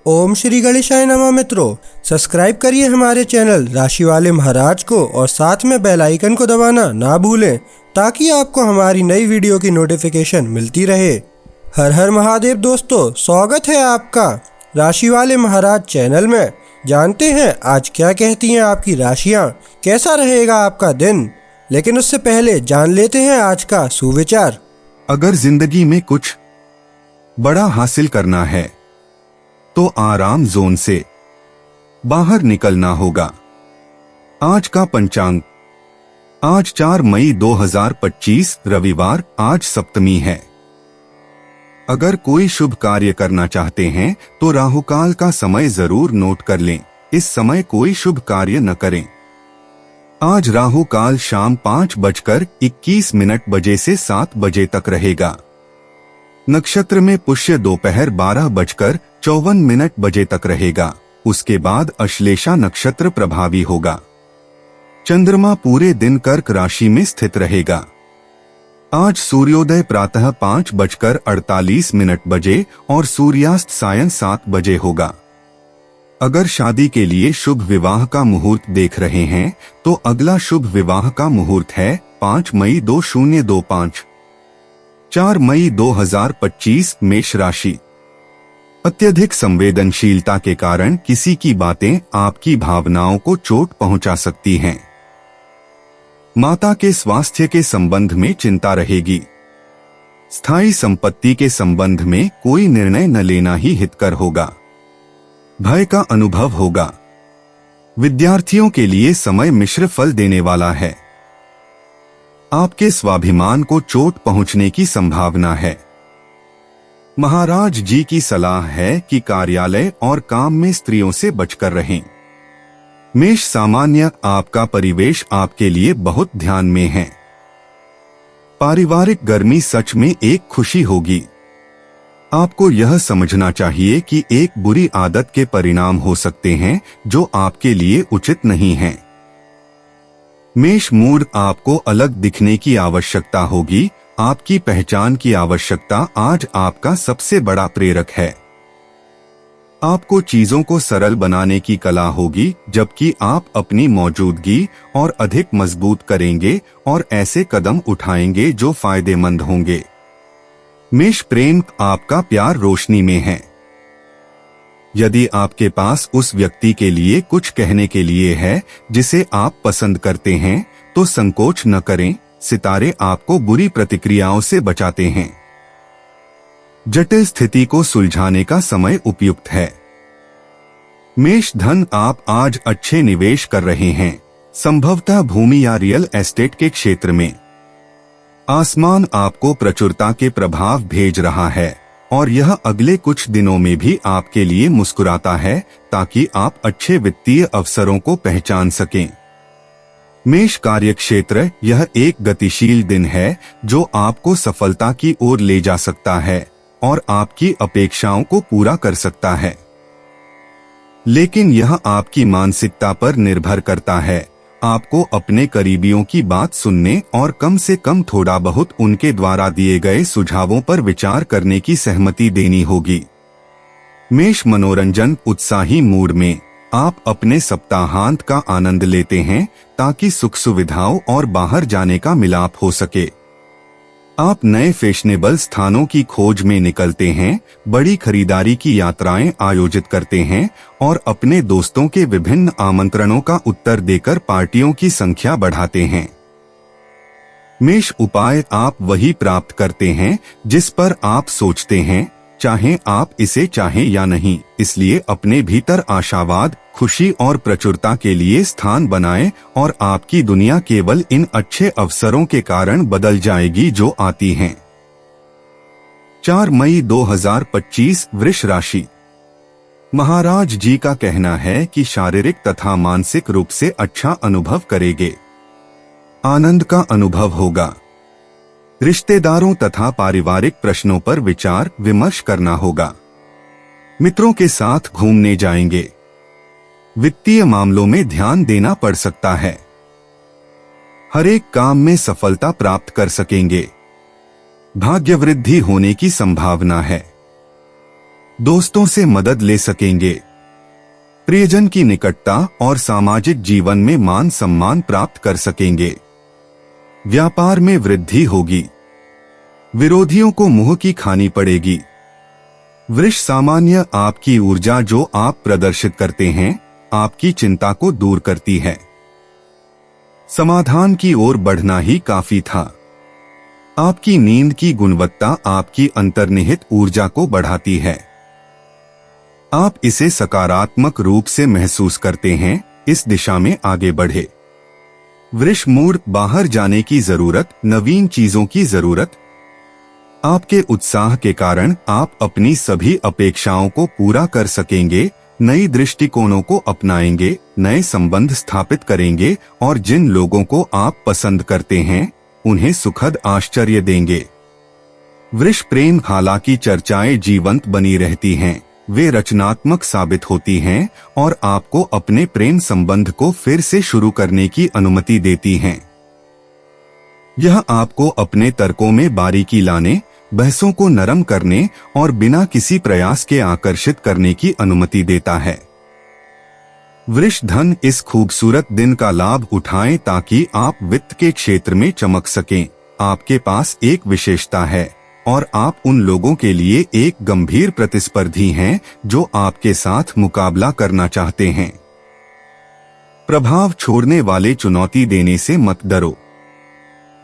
ओम श्री गणेशाय नमः। मित्रों, सब्सक्राइब करिए हमारे चैनल राशि वाले महाराज को और साथ में बेल आइकन को दबाना ना भूलें ताकि आपको हमारी नई वीडियो की नोटिफिकेशन मिलती रहे। हर हर महादेव दोस्तों, स्वागत है आपका राशि वाले महाराज चैनल में। जानते हैं आज क्या कहती हैं आपकी राशियां, कैसा रहेगा आपका दिन। लेकिन उससे पहले जान लेते हैं आज का सुविचार। अगर जिंदगी में कुछ बड़ा हासिल करना है तो आराम जोन से बाहर निकलना होगा। आज का पंचांग, आज 4 मई 2025 रविवार, आज सप्तमी है। अगर कोई शुभ कार्य करना चाहते हैं तो राहुकाल का समय जरूर नोट कर लें। इस समय कोई शुभ कार्य न करें। आज राहुकाल शाम 5:21 बजे से 7 बजे तक रहेगा। नक्षत्र में पुष्य दोपहर 12:54 बजे तक रहेगा। उसके बाद अश्लेषा नक्षत्र प्रभावी होगा। चंद्रमा पूरे दिन कर्क राशि में स्थित रहेगा। आज सूर्योदय प्रातः 5:48 बजे और सूर्यास्त सायं 7 बजे होगा। अगर शादी के लिए शुभ विवाह का मुहूर्त देख रहे हैं तो अगला शुभ विवाह का मुहूर्त है 5 मई 2025। 4 मई 2025 मेष राशि। अत्यधिक संवेदनशीलता के कारण किसी की बातें आपकी भावनाओं को चोट पहुंचा सकती हैं। माता के स्वास्थ्य के संबंध में चिंता रहेगी। स्थायी संपत्ति के संबंध में कोई निर्णय न लेना ही हितकर होगा। भय का अनुभव होगा। विद्यार्थियों के लिए समय मिश्र फल देने वाला है। आपके स्वाभिमान को चोट पहुंचने की संभावना है। महाराज जी की सलाह है कि कार्यालय और काम में स्त्रियों से बचकर रहें। मेष सामान्य, आपका परिवेश आपके लिए बहुत ध्यान में है। पारिवारिक गर्मी सच में एक खुशी होगी। आपको यह समझना चाहिए कि एक बुरी आदत के परिणाम हो सकते हैं जो आपके लिए उचित नहीं है। मेष मूड, आपको अलग दिखने की आवश्यकता होगी। आपकी पहचान की आवश्यकता आज आपका सबसे बड़ा प्रेरक है। आपको चीजों को सरल बनाने की कला होगी, जबकि आप अपनी मौजूदगी और अधिक मजबूत करेंगे और ऐसे कदम उठाएंगे जो फायदेमंद होंगे। मेष प्रेम, आपका प्यार रोशनी में है। यदि आपके पास उस व्यक्ति के लिए कुछ कहने के लिए है जिसे आप पसंद करते हैं तो संकोच न करें। सितारे आपको बुरी प्रतिक्रियाओं से बचाते हैं। जटिल स्थिति को सुलझाने का समय उपयुक्त है। मेष धन, आप आज अच्छे निवेश कर रहे हैं, संभवतः भूमि या रियल एस्टेट के क्षेत्र में। आसमान आपको प्रचुरता के प्रभाव भेज रहा है और यह अगले कुछ दिनों में भी आपके लिए मुस्कुराता है ताकि आप अच्छे वित्तीय अवसरों को पहचान सकें। मेष कार्यक्षेत्र, यह एक गतिशील दिन है जो आपको सफलता की ओर ले जा सकता है और आपकी अपेक्षाओं को पूरा कर सकता है। लेकिन यह आपकी मानसिकता पर निर्भर करता है। आपको अपने करीबियों की बात सुनने और कम से कम थोड़ा बहुत उनके द्वारा दिए गए सुझावों पर विचार करने की सहमति देनी होगी। मेष मनोरंजन, उत्साही मूड में आप अपने सप्ताहांत का आनंद लेते हैं ताकि सुख सुविधाओं और बाहर जाने का मिलाप हो सके। आप नए फैशनेबल स्थानों की खोज में निकलते हैं, बड़ी खरीदारी की यात्राएं आयोजित करते हैं और अपने दोस्तों के विभिन्न आमंत्रणों का उत्तर देकर पार्टियों की संख्या बढ़ाते हैं। मेष उपाय, आप वही प्राप्त करते हैं जिस पर आप सोचते हैं, चाहे आप इसे चाहें या नहीं। इसलिए अपने भीतर आशावाद, खुशी और प्रचुरता के लिए स्थान बनाएं और आपकी दुनिया केवल इन अच्छे अवसरों के कारण बदल जाएगी जो आती हैं। 4 मई 2025 वृष राशि। महाराज जी का कहना है कि शारीरिक तथा मानसिक रूप से अच्छा अनुभव करेंगे। आनंद का अनुभव होगा। रिश्तेदारों तथा पारिवारिक प्रश्नों पर विचार विमर्श करना होगा। मित्रों के साथ घूमने जाएंगे। वित्तीय मामलों में ध्यान देना पड़ सकता है। हर एक काम में सफलता प्राप्त कर सकेंगे। भाग्य वृद्धि होने की संभावना है। दोस्तों से मदद ले सकेंगे। प्रियजन की निकटता और सामाजिक जीवन में मान सम्मान प्राप्त कर सकेंगे। व्यापार में वृद्धि होगी। विरोधियों को मुंह की खानी पड़ेगी। वृष सामान्य आपकी ऊर्जा जो आप प्रदर्शित करते हैं आपकी चिंता को दूर करती है। समाधान की ओर बढ़ना ही काफी था। आपकी नींद की गुणवत्ता आपकी अंतर्निहित ऊर्जा को बढ़ाती है। आप इसे सकारात्मक रूप से महसूस करते हैं। इस दिशा में आगे बढ़े। वृष मूड बाहर जाने की जरूरत, नवीन चीजों की जरूरत। आपके उत्साह के कारण आप अपनी सभी अपेक्षाओं को पूरा कर सकेंगे, नई दृष्टिकोणों को अपनाएंगे, नए संबंध स्थापित करेंगे और जिन लोगों को आप पसंद करते हैं उन्हें सुखद आश्चर्य देंगे। वृष प्रेम हालांकि चर्चाएं जीवंत बनी रहती हैं, वे रचनात्मक साबित होती हैं और आपको अपने प्रेम संबंध को फिर से शुरू करने की अनुमति देती हैं। यह आपको अपने तर्कों में बारीकी लाने, बहसों को नरम करने और बिना किसी प्रयास के आकर्षित करने की अनुमति देता है। वृष धन इस खूबसूरत दिन का लाभ उठाएं ताकि आप वित्त के क्षेत्र में चमक सकें। आपके पास एक विशेषता है और आप उन लोगों के लिए एक गंभीर प्रतिस्पर्धी हैं जो आपके साथ मुकाबला करना चाहते हैं। प्रभाव छोड़ने वाले चुनौती देने से मत डरो।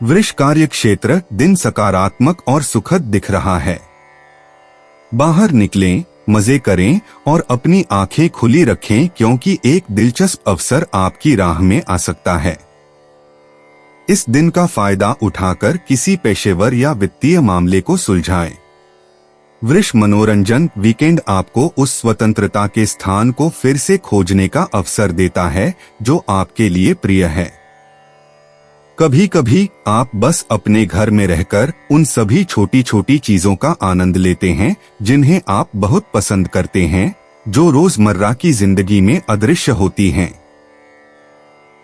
वृष कार्य क्षेत्र दिन सकारात्मक और सुखद दिख रहा है। बाहर निकलें, मजे करें और अपनी आंखें खुली रखें क्योंकि एक दिलचस्प अवसर आपकी राह में आ सकता है। इस दिन का फायदा उठाकर किसी पेशेवर या वित्तीय मामले को सुलझाएं। वृष मनोरंजन वीकेंड आपको उस स्वतंत्रता के स्थान को फिर से खोजने का अवसर देता है जो आपके लिए प्रिय है। कभी कभी आप बस अपने घर में रहकर उन सभी छोटी छोटी चीजों का आनंद लेते हैं जिन्हें आप बहुत पसंद करते हैं, जो रोजमर्रा की जिंदगी में अदृश्य होती हैं।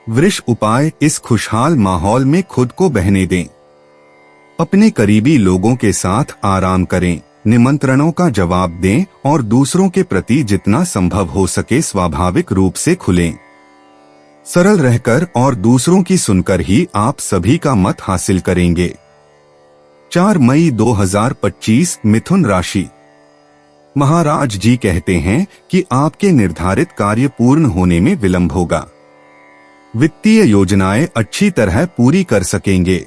वृष उपाय, इस खुशहाल माहौल में खुद को बहने दें। अपने करीबी लोगों के साथ आराम करें, निमंत्रणों का जवाब दें और दूसरों के प्रति जितना संभव हो सके स्वाभाविक रूप से खुलें। सरल रहकर और दूसरों की सुनकर ही आप सभी का मत हासिल करेंगे। 4 मई 2025 मिथुन राशि। महाराज जी कहते हैं कि आपके निर्धारित कार्य पूर्ण होने में विलंब होगा। वित्तीय योजनाएं अच्छी तरह पूरी कर सकेंगे।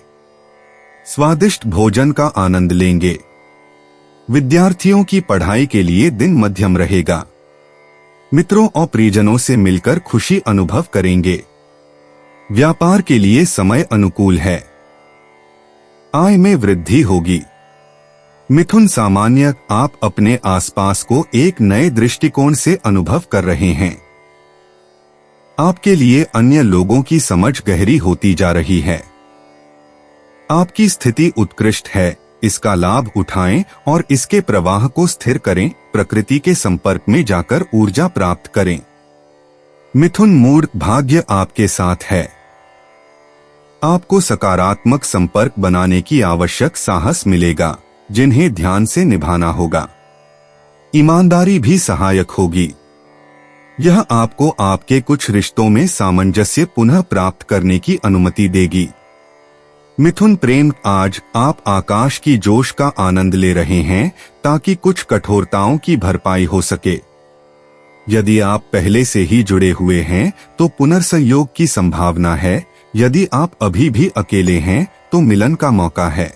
स्वादिष्ट भोजन का आनंद लेंगे। विद्यार्थियों की पढ़ाई के लिए दिन मध्यम रहेगा। मित्रों और परिजनों से मिलकर खुशी अनुभव करेंगे। व्यापार के लिए समय अनुकूल है। आय में वृद्धि होगी। मिथुन सामान्य, आप अपने आसपास को एक नए दृष्टिकोण से अनुभव कर रहे हैं। आपके लिए अन्य लोगों की समझ गहरी होती जा रही है। आपकी स्थिति उत्कृष्ट है, इसका लाभ उठाएं और इसके प्रवाह को स्थिर करें। प्रकृति के संपर्क में जाकर ऊर्जा प्राप्त करें। मिथुन मूड, भाग्य आपके साथ है। आपको सकारात्मक संपर्क बनाने की आवश्यक साहस मिलेगा, जिन्हें ध्यान से निभाना होगा। ईमानदारी भी सहायक होगी। यह आपको आपके कुछ रिश्तों में सामंजस्य पुनः प्राप्त करने की अनुमति देगी। मिथुन प्रेम, आज आप आकाश की जोश का आनंद ले रहे हैं ताकि कुछ कठोरताओं की भरपाई हो सके। यदि आप पहले से ही जुड़े हुए हैं तो पुनर्संयोग की संभावना है। यदि आप अभी भी अकेले हैं तो मिलन का मौका है।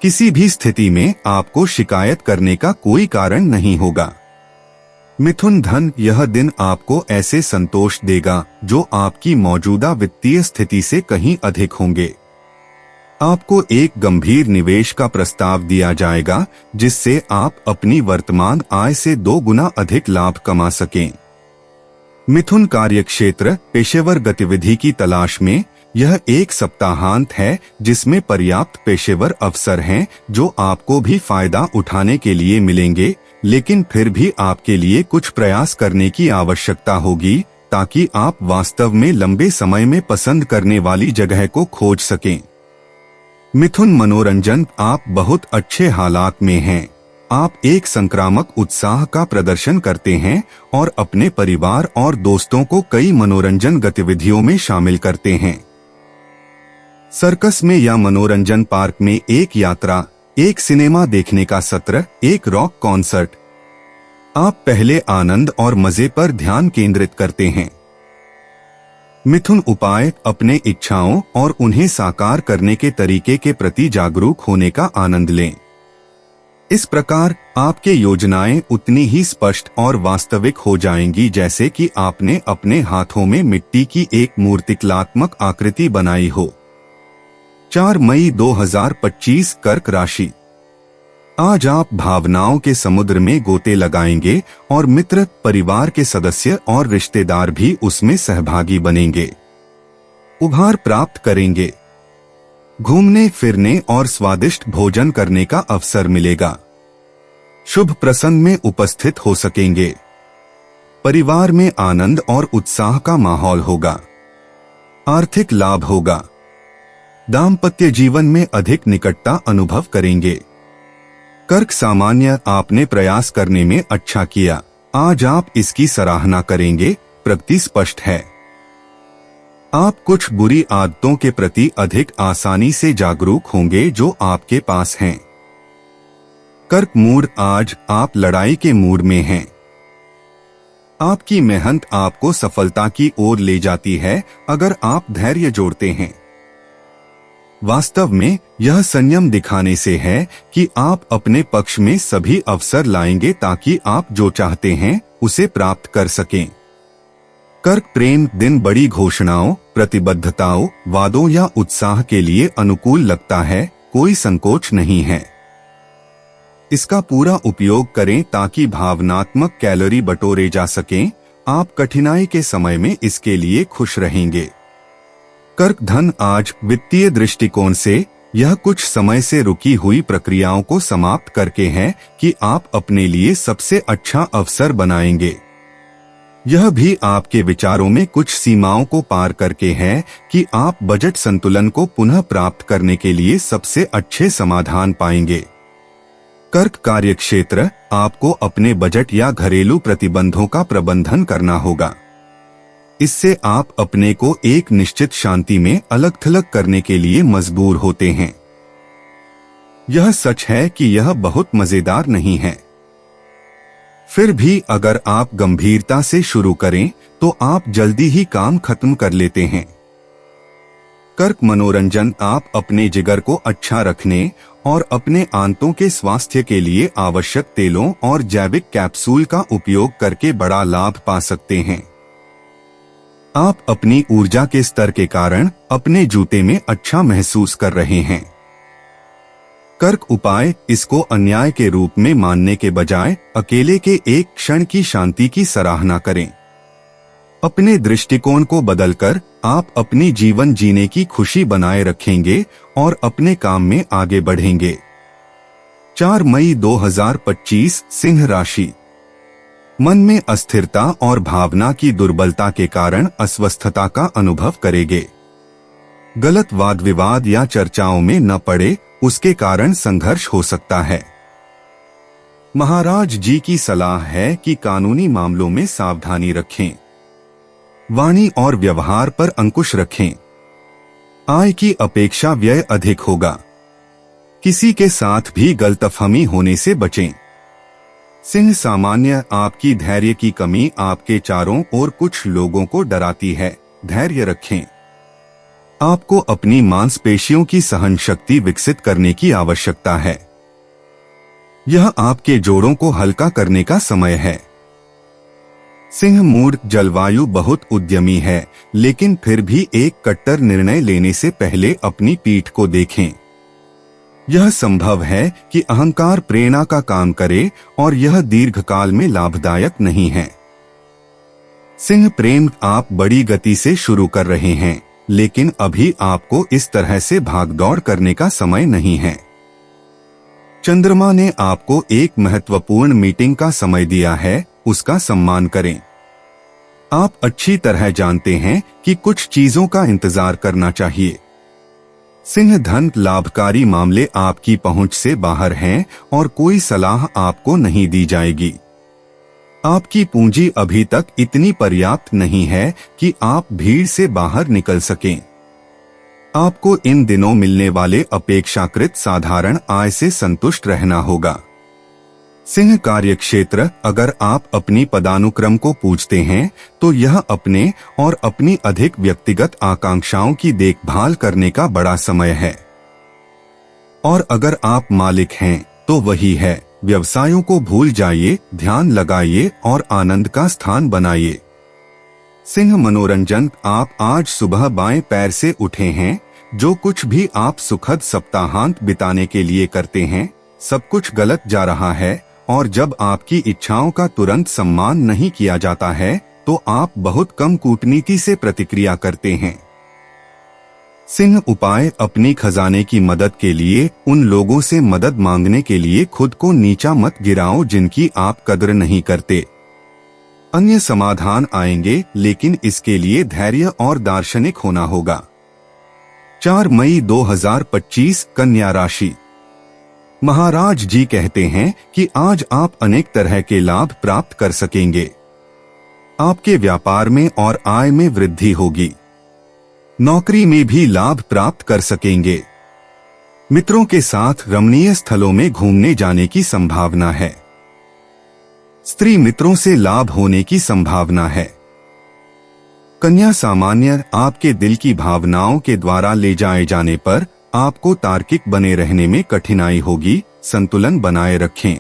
किसी भी स्थिति में आपको शिकायत करने का कोई कारण नहीं होगा। मिथुन धन, यह दिन आपको ऐसे संतोष देगा जो आपकी मौजूदा वित्तीय स्थिति से कहीं अधिक होंगे। आपको एक गंभीर निवेश का प्रस्ताव दिया जाएगा जिससे आप अपनी वर्तमान आय से 2 गुना अधिक लाभ कमा सकें। मिथुन कार्यक्षेत्र, पेशेवर गतिविधि की तलाश में। यह एक सप्ताहांत है जिसमें पर्याप्त पेशेवर अवसर हैं जो आपको भी फायदा उठाने के लिए मिलेंगे, लेकिन फिर भी आपके लिए कुछ प्रयास करने की आवश्यकता होगी ताकि आप वास्तव में लंबे समय में पसंद करने वाली जगह को खोज सकें। मिथुन मनोरंजन, आप बहुत अच्छे हालात में हैं। आप एक संक्रामक उत्साह का प्रदर्शन करते हैं और अपने परिवार और दोस्तों को कई मनोरंजन गतिविधियों में शामिल करते हैं। सर्कस में या मनोरंजन पार्क में एक यात्रा, एक सिनेमा देखने का सत्र, एक रॉक कॉन्सर्ट। आप पहले आनंद और मजे पर ध्यान केंद्रित करते हैं। मिथुन उपाय, अपने इच्छाओं और उन्हें साकार करने के तरीके के प्रति जागरूक होने का आनंद लें। इस प्रकार आपके योजनाएं उतनी ही स्पष्ट और वास्तविक हो जाएंगी जैसे कि आपने अपने हाथों में मिट्टी की एक मूर्तिकलात्मक आकृति बनाई हो। 4 मई 2025 कर्क राशि। आज आप भावनाओं के समुद्र में गोते लगाएंगे और मित्र, परिवार के सदस्य और रिश्तेदार भी उसमें सहभागी बनेंगे। उभार प्राप्त करेंगे। घूमने फिरने और स्वादिष्ट भोजन करने का अवसर मिलेगा। शुभ प्रसंग में उपस्थित हो सकेंगे। परिवार में आनंद और उत्साह का माहौल होगा। आर्थिक लाभ होगा। दाम्पत्य जीवन में अधिक निकटता अनुभव करेंगे। कर्क सामान्य, आपने प्रयास करने में अच्छा किया। आज आप इसकी सराहना करेंगे। प्रगति स्पष्ट है। आप कुछ बुरी आदतों के प्रति अधिक आसानी से जागरूक होंगे जो आपके पास हैं। कर्क मूड, आज आप लड़ाई के मूड में हैं। आपकी मेहनत आपको सफलता की ओर ले जाती है अगर आप धैर्य जोड़ते हैं। वास्तव में यह संयम दिखाने से है कि आप अपने पक्ष में सभी अवसर लाएंगे ताकि आप जो चाहते हैं उसे प्राप्त कर सकें। कर्क प्रेम दिन बड़ी घोषणाओं, प्रतिबद्धताओं, वादों या उत्साह के लिए अनुकूल लगता है। कोई संकोच नहीं है। इसका पूरा उपयोग करें ताकि भावनात्मक कैलोरी बटोरे जा सकें। आप कठिनाई के समय में इसके लिए खुश रहेंगे। कर्क धन, आज वित्तीय दृष्टिकोण से यह कुछ समय से रुकी हुई प्रक्रियाओं को समाप्त करके है कि आप अपने लिए सबसे अच्छा अवसर बनाएंगे। यह भी आपके विचारों में कुछ सीमाओं को पार करके है कि आप बजट संतुलन को पुनः प्राप्त करने के लिए सबसे अच्छे समाधान पाएंगे। कर्क कार्यक्षेत्र, आपको अपने बजट या घरेलू प्रतिबंधों का प्रबंधन करना होगा। इससे आप अपने को एक निश्चित शांति में अलग थलग करने के लिए मजबूर होते हैं। यह सच है कि यह बहुत मजेदार नहीं है। फिर भी अगर आप गंभीरता से शुरू करें तो आप जल्दी ही काम खत्म कर लेते हैं। कर्क मनोरंजन, आप अपने जिगर को अच्छा रखने और अपने आंतों के स्वास्थ्य के लिए आवश्यक तेलों और जैविक कैप्सूल का उपयोग करके बड़ा लाभ पा सकते हैं। आप अपनी ऊर्जा के स्तर के कारण अपने जूते में अच्छा महसूस कर रहे हैं। कर्क उपाय, इसको अन्याय के रूप में मानने के बजाय अकेले के एक क्षण की शांति की सराहना करें। अपने दृष्टिकोण को बदलकर आप अपनी जीवन जीने की खुशी बनाए रखेंगे और अपने काम में आगे बढ़ेंगे। 4 मई 2025 सिंह राशि। मन में अस्थिरता और भावना की दुर्बलता के कारण अस्वस्थता का अनुभव करेंगे। गलत वाद विवाद या चर्चाओं में न पड़े, उसके कारण संघर्ष हो सकता है। महाराज जी की सलाह है कि कानूनी मामलों में सावधानी रखें। वाणी और व्यवहार पर अंकुश रखें। आय की अपेक्षा व्यय अधिक होगा। किसी के साथ भी गलतफहमी होने से बचें। सिंह सामान्य, आपकी धैर्य की कमी आपके चारों ओर कुछ लोगों को डराती है। धैर्य रखें। आपको अपनी मांसपेशियों की सहन शक्ति विकसित करने की आवश्यकता है। यह आपके जोड़ों को हल्का करने का समय है। सिंह मूड, जलवायु बहुत उद्यमी है, लेकिन फिर भी एक कट्टर निर्णय लेने से पहले अपनी पीठ को देखें। यह संभव है कि अहंकार प्रेरणा का काम करे और यह दीर्घकाल में लाभदायक नहीं है। सिंह प्रेम, आप बड़ी गति से शुरू कर रहे हैं, लेकिन अभी आपको इस तरह से भागदौड़ करने का समय नहीं है। चंद्रमा ने आपको एक महत्वपूर्ण मीटिंग का समय दिया है, उसका सम्मान करें। आप अच्छी तरह जानते हैं कि कुछ चीजों का इंतजार करना चाहिए। सिंह धन लाभकारी मामले आपकी पहुंच से बाहर हैं और कोई सलाह आपको नहीं दी जाएगी। आपकी पूंजी अभी तक इतनी पर्याप्त नहीं है कि आप भीड़ से बाहर निकल सकें। आपको इन दिनों मिलने वाले अपेक्षाकृत साधारण आय से संतुष्ट रहना होगा। सिंह कार्यक्षेत्र, अगर आप अपनी पदानुक्रम को पूछते हैं तो यह अपने और अपनी अधिक व्यक्तिगत आकांक्षाओं की देखभाल करने का बड़ा समय है। और अगर आप मालिक हैं तो वही है, व्यवसायों को भूल जाइए, ध्यान लगाइए और आनंद का स्थान बनाइए। सिंह मनोरंजन, आप आज सुबह बाएं पैर से उठे हैं। जो कुछ भी आप सुखद सप्ताहांत बिताने के लिए करते हैं, सब कुछ गलत जा रहा है, और जब आपकी इच्छाओं का तुरंत सम्मान नहीं किया जाता है तो आप बहुत कम कूटनीति से प्रतिक्रिया करते हैं। सिंह उपाय, अपनी खजाने की मदद के लिए उन लोगों से मदद मांगने के लिए खुद को नीचा मत गिराओ जिनकी आप कद्र नहीं करते। अन्य समाधान आएंगे, लेकिन इसके लिए धैर्य और दार्शनिक होना होगा। 4 मई 2025 कन्या राशि। महाराज जी कहते हैं कि आज आप अनेक तरह के लाभ प्राप्त कर सकेंगे। आपके व्यापार में और आय में वृद्धि होगी। नौकरी में भी लाभ प्राप्त कर सकेंगे। मित्रों के साथ रमणीय स्थलों में घूमने जाने की संभावना है। स्त्री मित्रों से लाभ होने की संभावना है। कन्या सामान्य, आपके दिल की भावनाओं के द्वारा ले जाए जाने पर आपको तार्किक बने रहने में कठिनाई होगी। संतुलन बनाए रखें।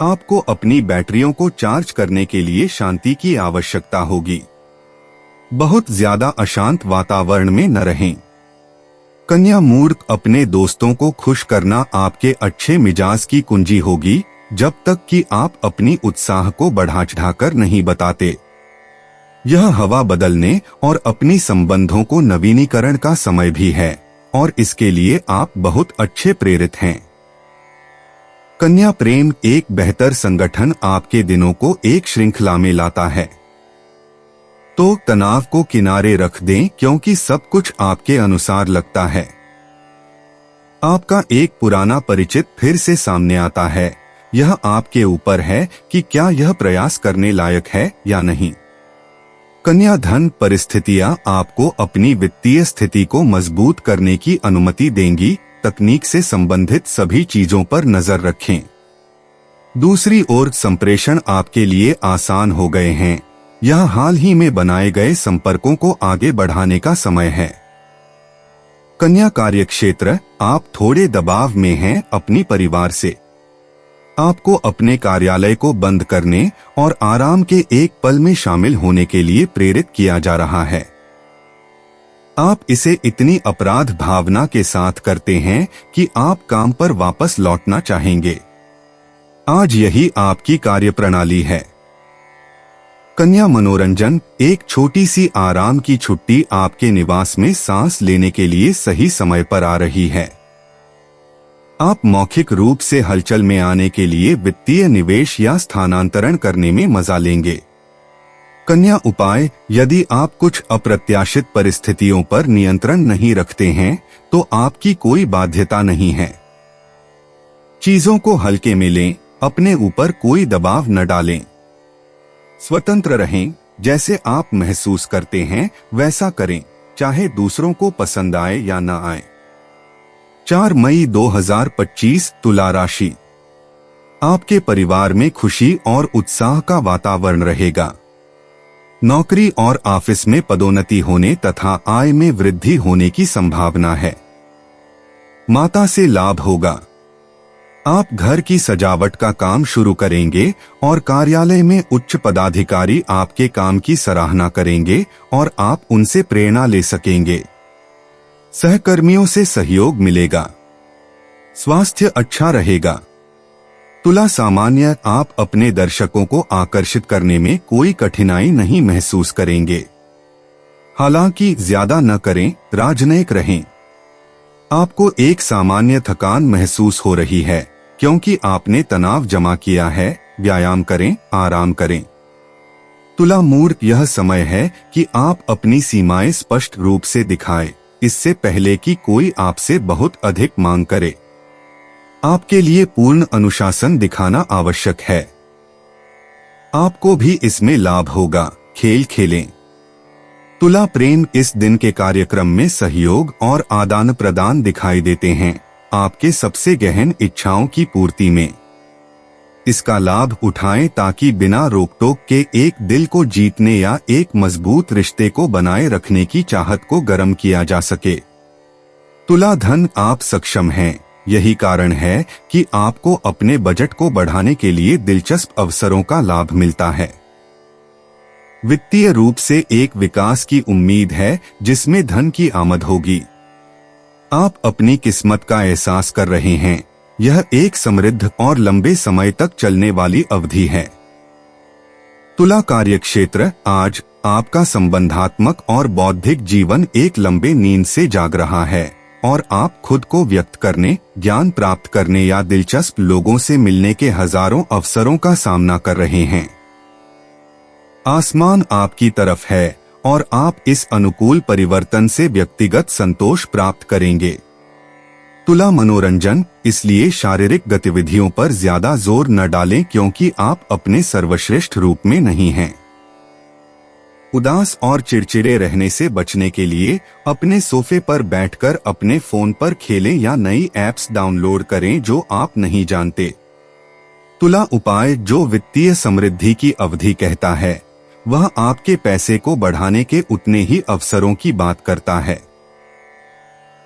आपको अपनी बैटरियों को चार्ज करने के लिए शांति की आवश्यकता होगी। बहुत ज्यादा अशांत वातावरण में न रहें। कन्या मूर्ख, अपने दोस्तों को खुश करना आपके अच्छे मिजाज की कुंजी होगी, जब तक कि आप अपनी उत्साह को बढ़ा चढ़ाकर नहीं बताते। यह हवा बदलने और अपनी संबंधों को नवीनीकरण का समय भी है, और इसके लिए आप बहुत अच्छे प्रेरित हैं। कन्या प्रेम, एक बेहतर संगठन आपके दिनों को एक श्रृंखला में लाता है। तो तनाव को किनारे रख दें, क्योंकि सब कुछ आपके अनुसार लगता है। आपका एक पुराना परिचित फिर से सामने आता है। यह आपके ऊपर है कि क्या यह प्रयास करने लायक है या नहीं। कन्या धन परिस्थितियां आपको अपनी वित्तीय स्थिति को मजबूत करने की अनुमति देंगी। तकनीक से संबंधित सभी चीजों पर नजर रखें। दूसरी ओर संप्रेषण आपके लिए आसान हो गए हैं। यह हाल ही में बनाए गए संपर्कों को आगे बढ़ाने का समय है। कन्या कार्यक्षेत्र, आप थोड़े दबाव में हैं अपनी परिवार से। आपको अपने कार्यालय को बंद करने और आराम के एक पल में शामिल होने के लिए प्रेरित किया जा रहा है। आप इसे इतनी अपराध भावना के साथ करते हैं कि आप काम पर वापस लौटना चाहेंगे। आज यही आपकी कार्यप्रणाली है। कन्या मनोरंजन, एक छोटी सी आराम की छुट्टी आपके निवास में सांस लेने के लिए सही समय पर आ रही है। आप मौखिक रूप से हलचल में आने के लिए वित्तीय निवेश या स्थानांतरण करने में मजा लेंगे। कन्या उपाय, यदि आप कुछ अप्रत्याशित परिस्थितियों पर नियंत्रण नहीं रखते हैं तो आपकी कोई बाध्यता नहीं है। चीजों को हल्के में लें, अपने ऊपर कोई दबाव न डालें। स्वतंत्र रहें, जैसे आप महसूस करते हैं वैसा करें, चाहे दूसरों को पसंद आए या न आए। 4 मई 2025 तुला राशि। आपके परिवार में खुशी और उत्साह का वातावरण रहेगा। नौकरी और ऑफिस में पदोन्नति होने तथा आय में वृद्धि होने की संभावना है। माता से लाभ होगा। आप घर की सजावट का काम शुरू करेंगे और कार्यालय में उच्च पदाधिकारी आपके काम की सराहना करेंगे और आप उनसे प्रेरणा ले सकेंगे। सहकर्मियों से सहयोग मिलेगा। स्वास्थ्य अच्छा रहेगा। तुला सामान्य, आप अपने दर्शकों को आकर्षित करने में कोई कठिनाई नहीं महसूस करेंगे। हालांकि ज्यादा न करें, राजनयिक रहें। आपको एक सामान्य थकान महसूस हो रही है क्योंकि आपने तनाव जमा किया है। व्यायाम करें, आराम करें। तुला मूर्ख, यह समय है कि आप अपनी सीमाएं स्पष्ट रूप से दिखाएं। इससे पहले कि कोई आपसे बहुत अधिक मांग करे। आपके लिए पूर्ण अनुशासन दिखाना आवश्यक है। आपको भी इसमें लाभ होगा। खेल खेलें। तुला प्रेम इस दिन के कार्यक्रम में सहयोग और आदान प्रदान दिखाई देते हैं, आपके सबसे गहन इच्छाओं की पूर्ति में। इसका लाभ उठाएं ताकि बिना रोक टोक के एक दिल को जीतने या एक मजबूत रिश्ते को बनाए रखने की चाहत को गर्म किया जा सके। तुला धन आप सक्षम हैं, यही कारण है कि आपको अपने बजट को बढ़ाने के लिए दिलचस्प अवसरों का लाभ मिलता है। वित्तीय रूप से एक विकास की उम्मीद है जिसमें धन की आमद होगी। आप अपनी किस्मत का एहसास कर रहे हैं। यह एक समृद्ध और लंबे समय तक चलने वाली अवधि है। तुला कार्यक्षेत्र, आज आपका संबंधात्मक और बौद्धिक जीवन एक लंबे नींद से जाग रहा है और आप खुद को व्यक्त करने, ज्ञान प्राप्त करने या दिलचस्प लोगों से मिलने के हजारों अवसरों का सामना कर रहे हैं। आसमान आपकी तरफ है और आप इस अनुकूल परिवर्तन से व्यक्तिगत संतोष प्राप्त करेंगे। तुला मनोरंजन, इसलिए शारीरिक गतिविधियों पर ज्यादा जोर न डालें क्योंकि आप अपने सर्वश्रेष्ठ रूप में नहीं हैं। उदास और चिड़चिड़े रहने से बचने के लिए अपने सोफे पर बैठकर अपने फोन पर खेलें या नई ऐप्स डाउनलोड करें जो आप नहीं जानते। तुला उपाय जो वित्तीय समृद्धि की अवधि कहता है, वह आपके पैसे को बढ़ाने के उतने ही अवसरों की बात करता है।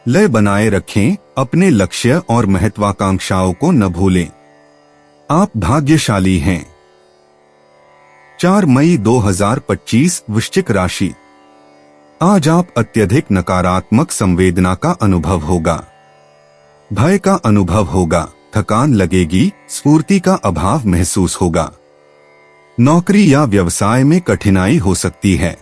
लय बनाए रखें, अपने लक्ष्य और महत्वाकांक्षाओं को न भूलें। आप भाग्यशाली हैं। 4 मई 2025 वृश्चिक राशि। आज आप अत्यधिक नकारात्मक संवेदना का अनुभव होगा। भय का अनुभव होगा, थकान लगेगी, स्फूर्ति का अभाव महसूस होगा। नौकरी या व्यवसाय में कठिनाई हो सकती है।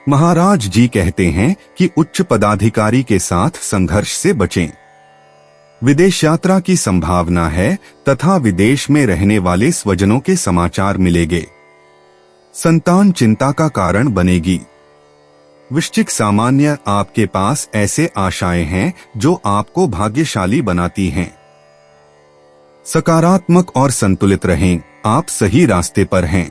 महाराज जी कहते हैं कि उच्च पदाधिकारी के साथ संघर्ष से बचें। विदेश यात्रा की संभावना है तथा विदेश में रहने वाले स्वजनों के समाचार मिलेंगे। संतान चिंता का कारण बनेगी। वृश्चिक सामान्य, आपके पास ऐसे आशाएं हैं जो आपको भाग्यशाली बनाती हैं। सकारात्मक और संतुलित रहें, आप सही रास्ते पर हैं।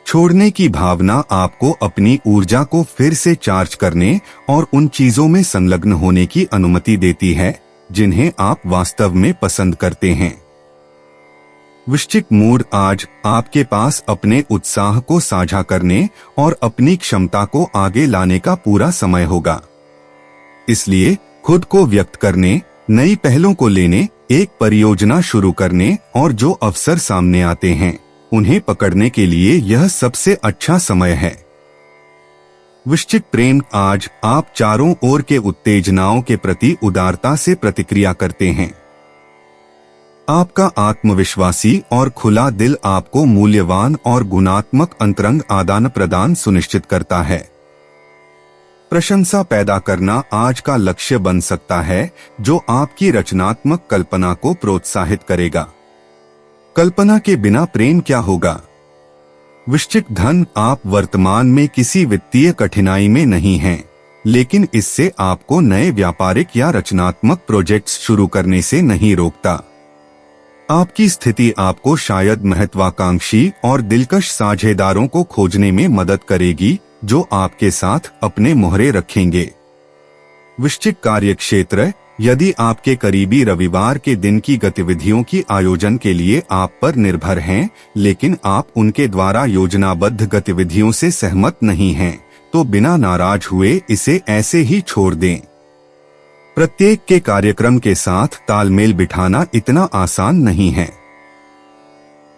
छोड़ने की भावना आपको अपनी ऊर्जा को फिर से चार्ज करने और उन चीजों में संलग्न होने की अनुमति देती है जिन्हें आप वास्तव में पसंद करते हैं। वृश्चिक मूड, आज आपके पास अपने उत्साह को साझा करने और अपनी क्षमता को आगे लाने का पूरा समय होगा। इसलिए खुद को व्यक्त करने, नई पहलों को लेने, एक परियोजना शुरू करने और जो अवसर सामने आते हैं उन्हें पकड़ने के लिए यह सबसे अच्छा समय है। वृश्चिक प्रेम, आज आप चारों ओर के उत्तेजनाओं के प्रति उदारता से प्रतिक्रिया करते हैं। आपका आत्मविश्वासी और खुला दिल आपको मूल्यवान और गुणात्मक अंतरंग आदान प्रदान सुनिश्चित करता है। प्रशंसा पैदा करना आज का लक्ष्य बन सकता है जो आपकी रचनात्मक कल्पना को प्रोत्साहित करेगा। कल्पना के बिना प्रेम क्या होगा? वृश्चिक धन, आप वर्तमान में किसी वित्तीय कठिनाई में नहीं हैं, लेकिन इससे आपको नए व्यापारिक या रचनात्मक प्रोजेक्ट्स शुरू करने से नहीं रोकता। आपकी स्थिति आपको शायद महत्वाकांक्षी और दिलकश साझेदारों को खोजने में मदद करेगी जो आपके साथ अपने मोहरे रखेंगे। वृश्चिक कार्यक्षेत्र, यदि आपके करीबी रविवार के दिन की गतिविधियों की आयोजन के लिए आप पर निर्भर हैं, लेकिन आप उनके द्वारा योजनाबद्ध गतिविधियों से सहमत नहीं हैं, तो बिना नाराज हुए इसे ऐसे ही छोड़ दें। प्रत्येक के कार्यक्रम के साथ तालमेल बिठाना इतना आसान नहीं है।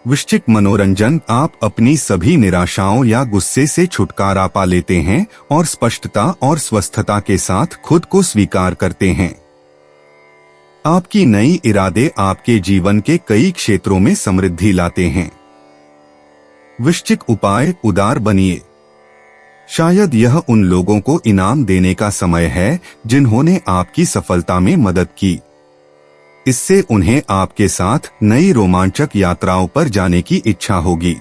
वृश्चिक मनोरंजन, आप अपनी सभी निराशाओं या गुस्से से छुटकारा पा लेते हैं और स्पष्टता और स्वस्थता के साथ खुद को स्वीकार करते हैं। आपकी नई इरादे आपके जीवन के कई क्षेत्रों में समृद्धि लाते हैं। वृश्चिक उपाय, उदार बनिए। शायद यह उन लोगों को इनाम देने का समय है जिन्होंने आपकी सफलता में मदद की। इससे उन्हें आपके साथ नई रोमांचक यात्राओं पर जाने की इच्छा होगी।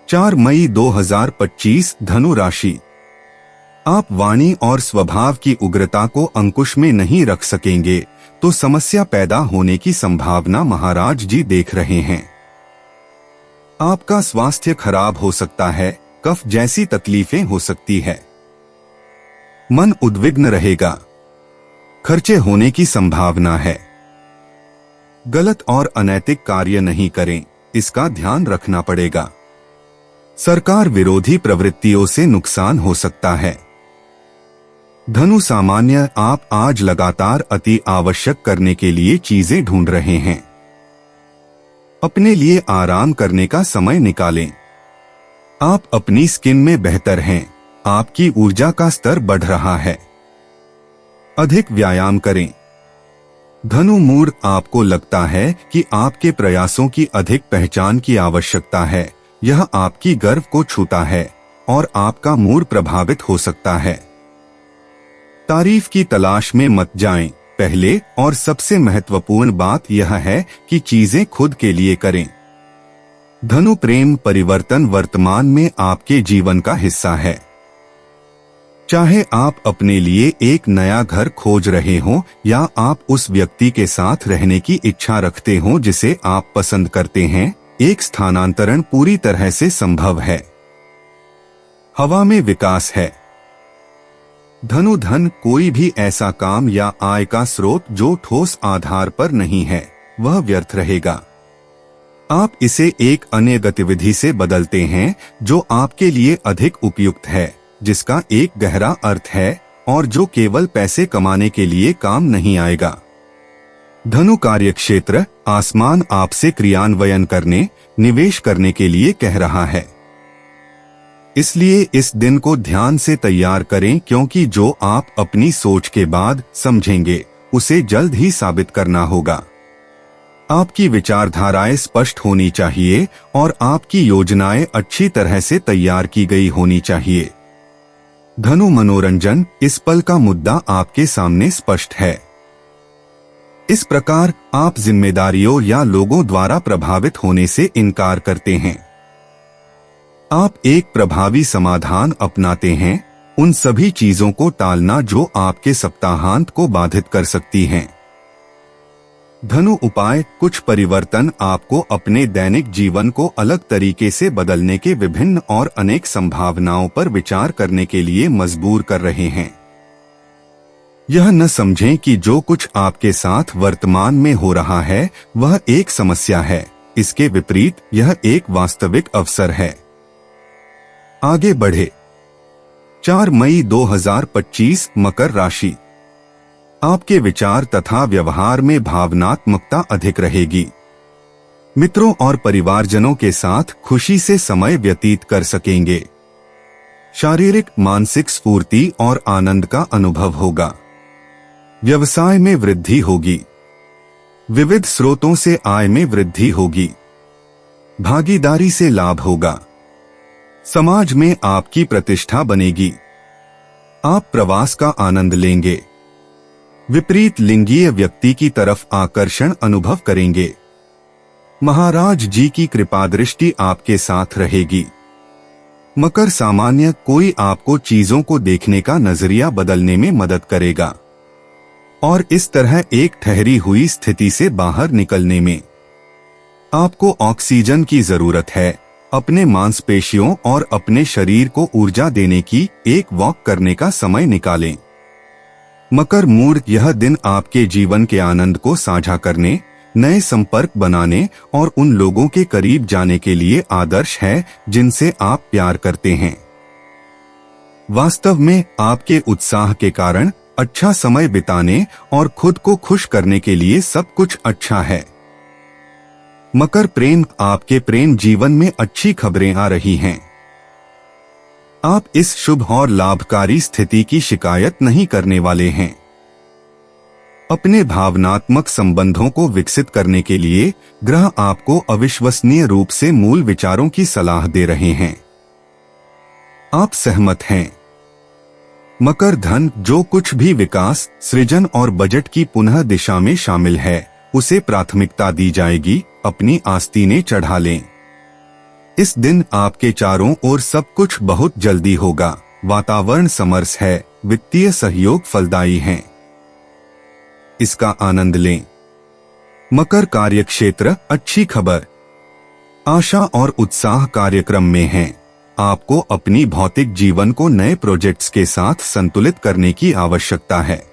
4 मई 2025 धनु राशि। आप वाणी और स्वभाव की उग्रता को अंकुश में नहीं रख सकेंगे तो समस्या पैदा होने की संभावना महाराज जी देख रहे हैं। आपका स्वास्थ्य खराब हो सकता है, कफ जैसी तकलीफें हो सकती है। मन उद्विग्न रहेगा, खर्चे होने की संभावना है। गलत और अनैतिक कार्य नहीं करें, इसका ध्यान रखना पड़ेगा। सरकार विरोधी प्रवृत्तियों से नुकसान हो सकता है। धनु सामान्य, आप आज लगातार अति आवश्यक करने के लिए चीजें ढूंढ रहे हैं। अपने लिए आराम करने का समय निकालें। आप अपनी स्किन में बेहतर हैं, आपकी ऊर्जा का स्तर बढ़ रहा है। अधिक व्यायाम करें। धनु मूड, आपको लगता है कि आपके प्रयासों की अधिक पहचान की आवश्यकता है। यह आपकी गर्व को छूता है और आपका मूड प्रभावित हो सकता है। तारीफ की तलाश में मत जाएं। पहले और सबसे महत्वपूर्ण बात यह है कि चीजें खुद के लिए करें। धनु प्रेम परिवर्तन वर्तमान में आपके जीवन का हिस्सा है। चाहे आप अपने लिए एक नया घर खोज रहे हो या आप उस व्यक्ति के साथ रहने की इच्छा रखते हो जिसे आप पसंद करते हैं, एक स्थानांतरण पूरी तरह से संभव है। हवा में विकास है। धनु धन, कोई भी ऐसा काम या आय का स्रोत जो ठोस आधार पर नहीं है वह व्यर्थ रहेगा। आप इसे एक अन्य गतिविधि से बदलते हैं जो आपके लिए अधिक उपयुक्त है, जिसका एक गहरा अर्थ है और जो केवल पैसे कमाने के लिए काम नहीं आएगा। धनु कार्यक्षेत्र, आसमान आपसे क्रियान्वयन करने, निवेश करने के लिए कह रहा है। इसलिए इस दिन को ध्यान से तैयार करें क्योंकि जो आप अपनी सोच के बाद समझेंगे उसे जल्द ही साबित करना होगा। आपकी विचारधाराएं स्पष्ट होनी चाहिए और आपकी योजनाएं अच्छी तरह से तैयार की गई होनी चाहिए। धनु मनोरंजन, इस पल का मुद्दा आपके सामने स्पष्ट है। इस प्रकार आप जिम्मेदारियों या लोगों द्वारा प्रभावित होने से इनकार करते हैं। आप एक प्रभावी समाधान अपनाते हैं, उन सभी चीजों को टालना जो आपके सप्ताहांत को बाधित कर सकती हैं। धनु उपाय, कुछ परिवर्तन आपको अपने दैनिक जीवन को अलग तरीके से बदलने के विभिन्न और अनेक संभावनाओं पर विचार करने के लिए मजबूर कर रहे हैं। यह न समझें कि जो कुछ आपके साथ वर्तमान में हो रहा है वह एक समस्या है। इसके विपरीत यह एक वास्तविक अवसर है। आगे बढ़े। 4 मई 2025 मकर राशि। आपके विचार तथा व्यवहार में भावनात्मकता अधिक रहेगी। मित्रों और परिवारजनों के साथ खुशी से समय व्यतीत कर सकेंगे। शारीरिक मानसिक स्फूर्ति और आनंद का अनुभव होगा। व्यवसाय में वृद्धि होगी। विविध स्रोतों से आय में वृद्धि होगी। भागीदारी से लाभ होगा। समाज में आपकी प्रतिष्ठा बनेगी। आप प्रवास का आनंद लेंगे। विपरीत लिंगीय व्यक्ति की तरफ आकर्षण अनुभव करेंगे। महाराज जी की कृपा दृष्टि आपके साथ रहेगी। मकर सामान्य, कोई आपको चीजों को देखने का नजरिया बदलने में मदद करेगा और इस तरह एक ठहरी हुई स्थिति से बाहर निकलने में। आपको ऑक्सीजन की जरूरत है। अपने मांसपेशियों और अपने शरीर को ऊर्जा देने की एक वॉक करने का समय निकालें। मकर मूड, यह दिन आपके जीवन के आनंद को साझा करने, नए संपर्क बनाने और उन लोगों के करीब जाने के लिए आदर्श है जिनसे आप प्यार करते हैं। वास्तव में आपके उत्साह के कारण अच्छा समय बिताने और खुद को खुश करने के लिए सब कुछ अच्छा है। मकर प्रेम, आपके प्रेम जीवन में अच्छी खबरें आ रही हैं। आप इस शुभ और लाभकारी स्थिति की शिकायत नहीं करने वाले हैं। अपने भावनात्मक संबंधों को विकसित करने के लिए ग्रह आपको अविश्वसनीय रूप से मूल विचारों की सलाह दे रहे हैं। आप सहमत हैं। मकर धन, जो कुछ भी विकास, सृजन और बजट की पुनः दिशा में शामिल है उसे प्राथमिकता दी जाएगी। अपनी आस्तीनें चढ़ा लें। इस दिन आपके चारों ओर सब कुछ बहुत जल्दी होगा। वातावरण समरस है, वित्तीय सहयोग फलदायी है। इसका आनंद लें। मकर कार्यक्षेत्र अच्छी खबर, आशा और उत्साह कार्यक्रम में है। आपको अपनी भौतिक जीवन को नए प्रोजेक्ट्स के साथ संतुलित करने की आवश्यकता है।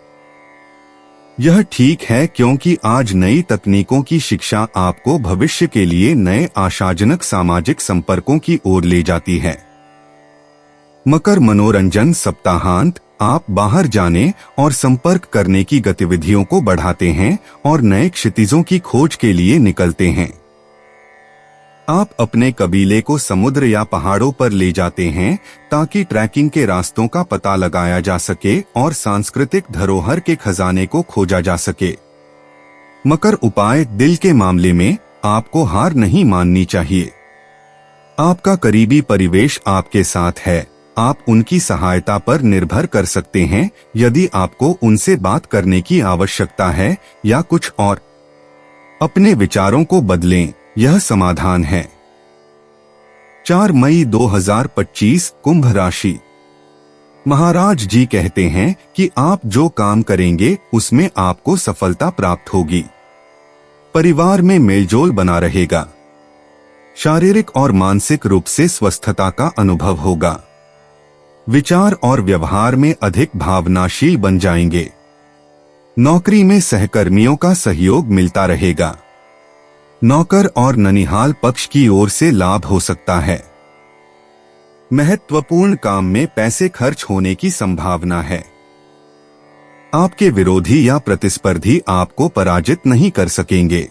यह ठीक है क्योंकि आज नई तकनीकों की शिक्षा आपको भविष्य के लिए नए आशाजनक सामाजिक संपर्कों की ओर ले जाती है। मकर मनोरंजन सप्ताहांत, आप बाहर जाने और संपर्क करने की गतिविधियों को बढ़ाते हैं और नए क्षितिजों की खोज के लिए निकलते हैं। आप अपने कबीले को समुद्र या पहाड़ों पर ले जाते हैं ताकि ट्रैकिंग के रास्तों का पता लगाया जा सके और सांस्कृतिक धरोहर के खजाने को खोजा जा सके। मकर उपाय, दिल के मामले में आपको हार नहीं माननी चाहिए। आपका करीबी परिवेश आपके साथ है, आप उनकी सहायता पर निर्भर कर सकते हैं यदि आपको उनसे बात करने की आवश्यकता है या कुछ और। अपने विचारों को बदलें, यह समाधान है। 4 मई 2025 कुंभ राशि। महाराज जी कहते हैं कि आप जो काम करेंगे उसमें आपको सफलता प्राप्त होगी। परिवार में मेलजोल बना रहेगा। शारीरिक और मानसिक रूप से स्वस्थता का अनुभव होगा। विचार और व्यवहार में अधिक भावनाशील बन जाएंगे। नौकरी में सहकर्मियों का सहयोग मिलता रहेगा। नौकर और ननिहाल पक्ष की ओर से लाभ हो सकता है। महत्वपूर्ण काम में पैसे खर्च होने की संभावना है। आपके विरोधी या प्रतिस्पर्धी आपको पराजित नहीं कर सकेंगे।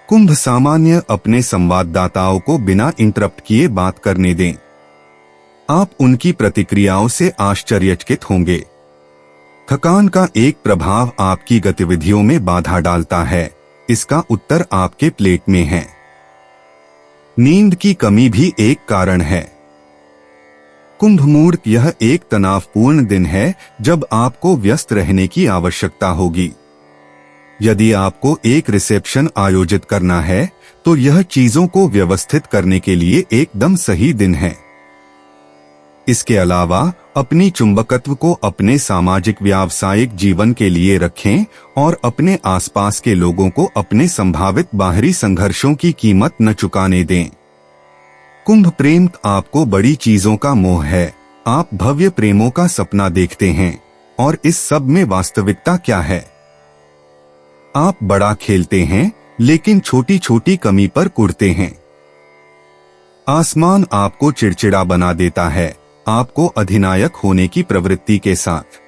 कुंभ सामान्य, अपने संवाददाताओं को बिना इंटरप्ट किए बात करने दें। आप उनकी प्रतिक्रियाओं से आश्चर्यचकित होंगे। थकान का एक प्रभाव आपकी गतिविधियों में बाधा डालता है, इसका उत्तर आपके प्लेट में है। नींद की कमी भी एक कारण है। कुंभ मूड, यह एक तनावपूर्ण दिन है जब आपको व्यस्त रहने की आवश्यकता होगी। यदि आपको एक रिसेप्शन आयोजित करना है तो यह चीजों को व्यवस्थित करने के लिए एकदम सही दिन है। इसके अलावा अपनी चुंबकत्व को अपने सामाजिक व्यावसायिक जीवन के लिए रखें और अपने आसपास के लोगों को अपने संभावित बाहरी संघर्षों की कीमत न चुकाने दें। कुंभ प्रेम, आपको बड़ी चीजों का मोह है। आप भव्य प्रेमों का सपना देखते हैं और इस सब में वास्तविकता क्या है? आप बड़ा खेलते हैं लेकिन छोटी छोटी कमी पर कुढ़ते हैं। आसमान आपको चिड़चिड़ा बना देता है, आपको अधिनायक होने की प्रवृत्ति के साथ।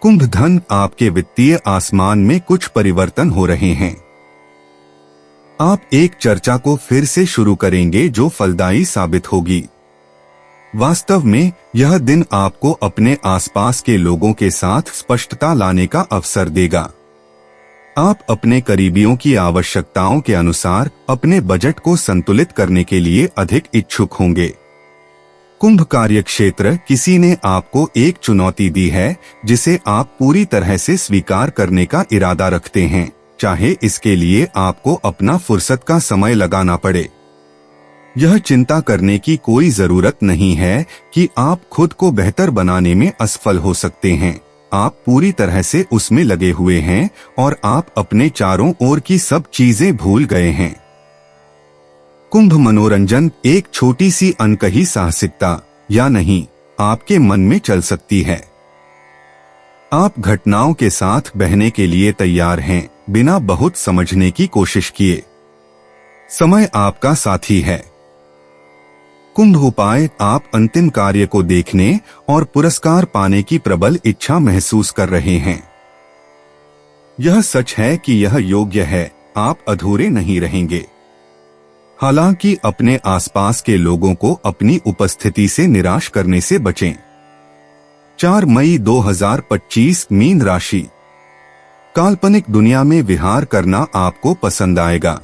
कुंभ धन, आपके वित्तीय आसमान में कुछ परिवर्तन हो रहे हैं। आप एक चर्चा को फिर से शुरू करेंगे जो फलदायी साबित होगी। वास्तव में यह दिन आपको अपने आसपास के लोगों के साथ स्पष्टता लाने का अवसर देगा। आप अपने करीबियों की आवश्यकताओं के अनुसार अपने बजट को संतुलित करने के लिए अधिक इच्छुक होंगे। कुंभ कार्यक्षेत्र, किसी ने आपको एक चुनौती दी है जिसे आप पूरी तरह से स्वीकार करने का इरादा रखते हैं, चाहे इसके लिए आपको अपना फुर्सत का समय लगाना पड़े। यह चिंता करने की कोई जरूरत नहीं है कि आप खुद को बेहतर बनाने में असफल हो सकते हैं। आप पूरी तरह से उसमें लगे हुए हैं और आप अपने चारों ओर की सब चीजें भूल गए हैं। कुंभ मनोरंजन, एक छोटी सी अनकही साहसिकता या नहीं आपके मन में चल सकती है। आप घटनाओं के साथ बहने के लिए तैयार हैं, बिना बहुत समझने की कोशिश किए। समय आपका साथी है। कुंभ उपाय, आप अंतिम कार्य को देखने और पुरस्कार पाने की प्रबल इच्छा महसूस कर रहे हैं। यह सच है कि यह योग्य है, आप अधूरे नहीं रहेंगे। हालांकि अपने आसपास के लोगों को अपनी उपस्थिति से निराश करने से बचें। 4 मई 2025 मीन राशि। काल्पनिक दुनिया में विहार करना आपको पसंद आएगा।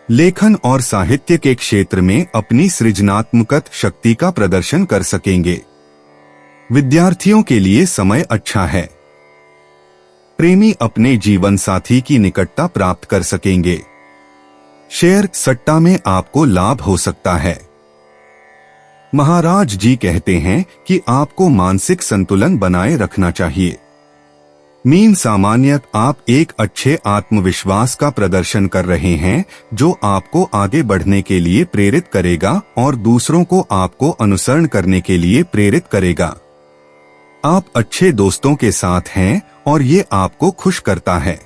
लेखन और साहित्य के क्षेत्र में अपनी सृजनात्मक शक्ति का प्रदर्शन कर सकेंगे। विद्यार्थियों के लिए समय अच्छा है। प्रेमी अपने जीवन साथी की निकटता प्राप्त कर सकेंगे। शेयर सट्टा में आपको लाभ हो सकता है। महाराज जी कहते हैं कि आपको मानसिक संतुलन बनाए रखना चाहिए। मीन सामान्यत आप एक अच्छे आत्मविश्वास का प्रदर्शन कर रहे हैं जो आपको आगे बढ़ने के लिए प्रेरित करेगा और दूसरों को आपको अनुसरण करने के लिए प्रेरित करेगा। आप अच्छे दोस्तों के साथ हैं और ये आपको खुश करता है।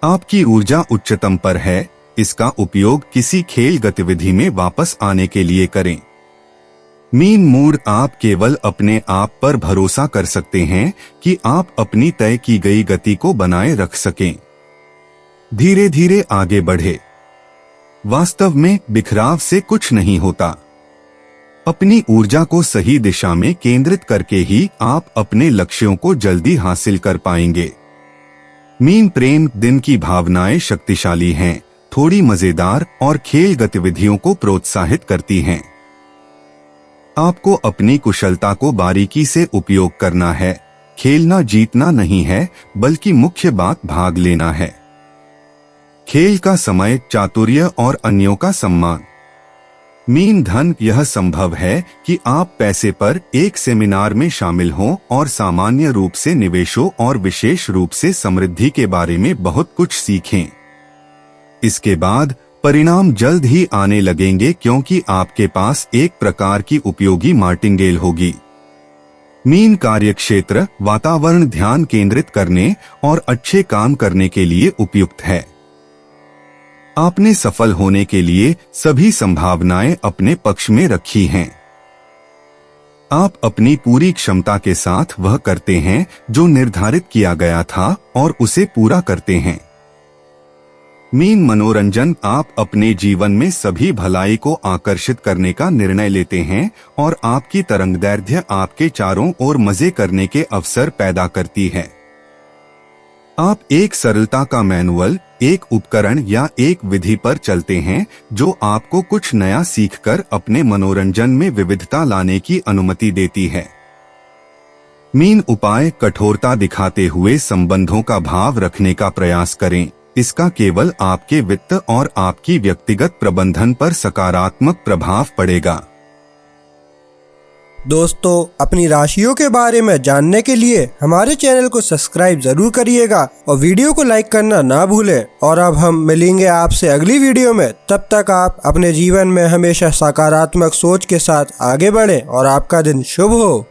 आपकी ऊर्जा उच्चतम पर है, इसका उपयोग किसी खेल गतिविधि में वापस आने के लिए करें। मीन मूड आप केवल अपने आप पर भरोसा कर सकते हैं कि आप अपनी तय की गई गति को बनाए रख सकें। धीरे धीरे आगे बढ़े। वास्तव में बिखराव से कुछ नहीं होता। अपनी ऊर्जा को सही दिशा में केंद्रित करके ही आप अपने लक्ष्यों को जल्दी हासिल कर पाएंगे। मीन प्रेम दिन की भावनाएं शक्तिशाली हैं, थोड़ी मजेदार और खेल गतिविधियों को प्रोत्साहित करती हैं। आपको अपनी कुशलता को बारीकी से उपयोग करना है। खेलना जीतना नहीं है, बल्कि मुख्य बात भाग लेना है। खेल का समय, चातुर्य और अन्यों का सम्मान। मीन धन यह संभव है कि आप पैसे पर एक सेमिनार में शामिल हों और सामान्य रूप से निवेशों और विशेष रूप से समृद्धि के बारे में बहुत कुछ सीखें। इसके बाद परिणाम जल्द ही आने लगेंगे क्योंकि आपके पास एक प्रकार की उपयोगी मार्टिंगेल होगी। मीन कार्यक्षेत्र वातावरण ध्यान केंद्रित करने और अच्छे काम करने के लिए उपयुक्त है। आपने सफल होने के लिए सभी संभावनाएं अपने पक्ष में रखी हैं। आप अपनी पूरी क्षमता के साथ वह करते हैं जो निर्धारित किया गया था और उसे पूरा करते हैं। मीन मनोरंजन आप अपने जीवन में सभी भलाई को आकर्षित करने का निर्णय लेते हैं और आपकी तरंगदैर्ध्य आपके चारों ओर मजे करने के अवसर पैदा करती है। आप एक सरलता का मैनुअल, एक उपकरण या एक विधि पर चलते हैं जो आपको कुछ नया सीखकर अपने मनोरंजन में विविधता लाने की अनुमति देती है। मीन उपाय कठोरता दिखाते हुए संबंधों का भाव रखने का प्रयास करें। इसका केवल आपके वित्त और आपकी व्यक्तिगत प्रबंधन पर सकारात्मक प्रभाव पड़ेगा। दोस्तों, अपनी राशियों के बारे में जानने के लिए हमारे चैनल को सब्सक्राइब जरूर करिएगा और वीडियो को लाइक करना ना भूलें। और अब हम मिलेंगे आपसे अगली वीडियो में। तब तक आप अपने जीवन में हमेशा सकारात्मक सोच के साथ आगे बढ़ें और आपका दिन शुभ हो।